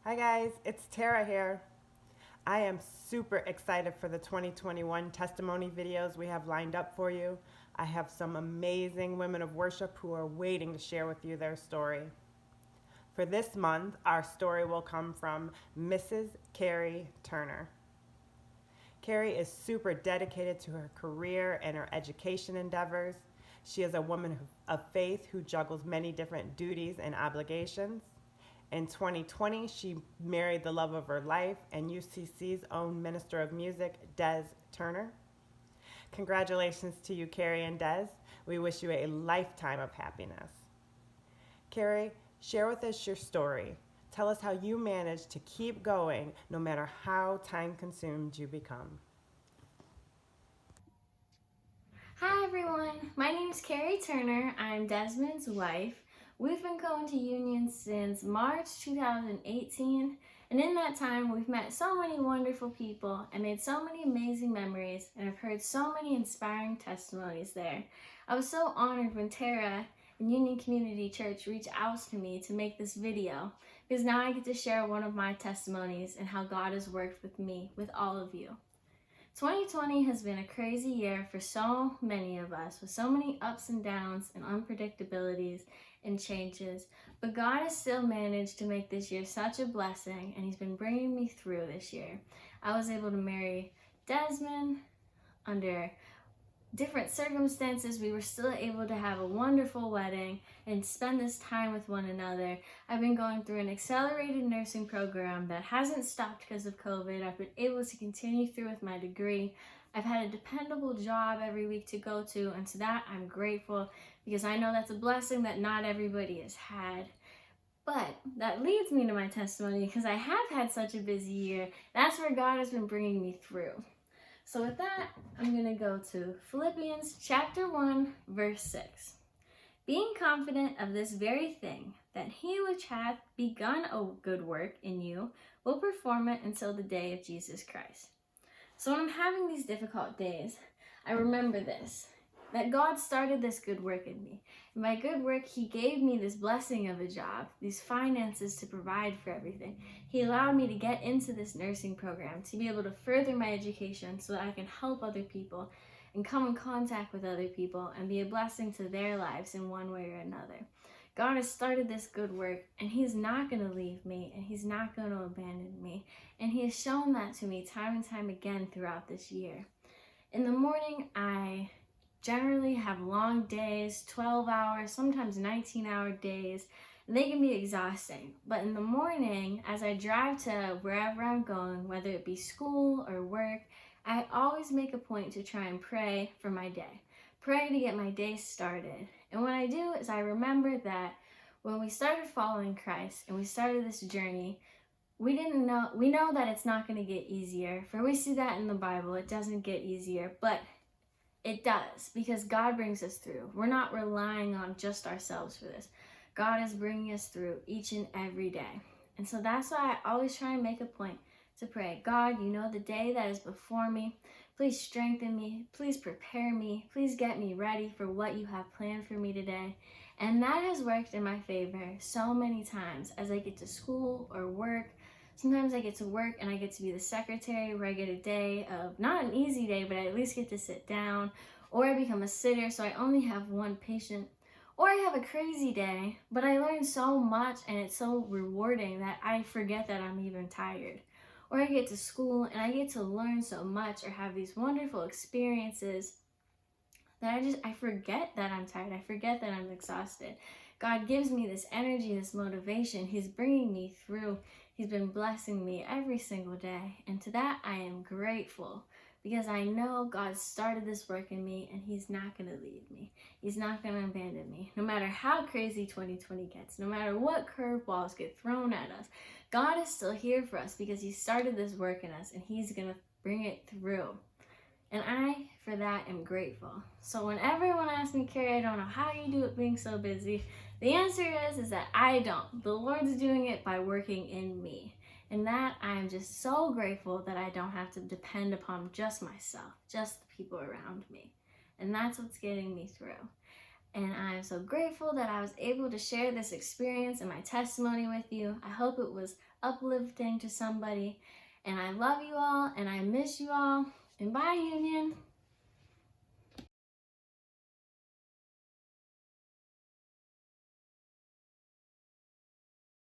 Hi guys, it's Terra here. I am super excited for the 2021 testimony videos we have lined up for you. I have some amazing women of worship who are waiting to share with you their story. For this month, our story will come from Mrs. Carrie Turner. Carrie is super dedicated to her career and her education endeavors. She is a woman of faith who juggles many different duties and obligations. In 2020, she married the love of her life and UCC's own Minister of Music, Des Turner. Congratulations to you, Carrie and Des. We wish you a lifetime of happiness. Carrie, share with us your story. Tell us how you managed to keep going no matter how time consumed you become. Hi everyone, my name is Carrie Turner. I'm Desmond's wife. We've been going to Union since March 2018, and in that time we've met so many wonderful people and made so many amazing memories, and I've heard so many inspiring testimonies there. I was so honored when Terra and Union Community Church reached out to me to make this video, because now I get to share one of my testimonies and how God has worked with me, with all of you. 2020 has been a crazy year for so many of us, with so many ups and downs and unpredictabilities and changes, but God has still managed to make this year such a blessing, and He's been bringing me through this year. I was able to marry Desmond under different circumstances. We were still able to have a wonderful wedding and spend this time with one another. I've been going through an accelerated nursing program that hasn't stopped because of COVID. I've been able to continue through with my degree. I've had a dependable job every week to go to, and to that I'm grateful, because I know that's a blessing that not everybody has had. But that leads me to my testimony, because I have had such a busy year. That's where God has been bringing me through. So with that, I'm going to go to Philippians chapter 1, verse 6. Being confident of this very thing, that he which hath begun a good work in you will perform it until the day of Jesus Christ. So when I'm having these difficult days, I remember this, that God started this good work in me. And by good work, He gave me this blessing of a job, these finances to provide for everything. He allowed me to get into this nursing program, to be able to further my education so that I can help other people and come in contact with other people and be a blessing to their lives in one way or another. God has started this good work, and He's not going to leave me, and He's not going to abandon me. And He has shown that to me time and time again throughout this year. In the morning, I generally have long days, 12 hours, sometimes 19-hour days, and they can be exhausting. But in the morning, as I drive to wherever I'm going, whether it be school or work, I always make a point to try and pray for my day. Pray to get my day started. And what I do is I remember that when we started following Christ and we started this journey, we know that it's not going to get easier. For we see that in the Bible, it doesn't get easier, but it does, because God brings us through. We're not relying on just ourselves for this. God is bringing us through each and every day. And so that's why I always try and make a point to pray, God, you know the day that is before me. Please strengthen me. Please prepare me. Please get me ready for what you have planned for me today. And that has worked in my favor so many times as I get to school or work. Sometimes I get to work and I get to be the secretary, where I get a day of, not an easy day, but I at least get to sit down. Or I become a sitter, so I only have one patient. Or I have a crazy day, but I learn so much and it's so rewarding that I forget that I'm even tired. Or I get to school and I get to learn so much or have these wonderful experiences that I forget that I'm tired. I forget that I'm exhausted. God gives me this energy, this motivation. He's bringing me through. He's been blessing me every single day. And to that, I am grateful, because I know God started this work in me, and He's not going to leave me. He's not going to abandon me. No matter how crazy 2020 gets, no matter what curveballs get thrown at us, God is still here for us, because He started this work in us, and He's going to bring it through. And I, for that, am grateful. So when everyone asks me, Carrie, I don't know how you do it being so busy, the answer is that I don't. The Lord's doing it by working in me. And that I am just so grateful that I don't have to depend upon just myself, just the people around me. And that's what's getting me through. And I'm so grateful that I was able to share this experience and my testimony with you. I hope it was uplifting to somebody. And I love you all and I miss you all. And bye, Union.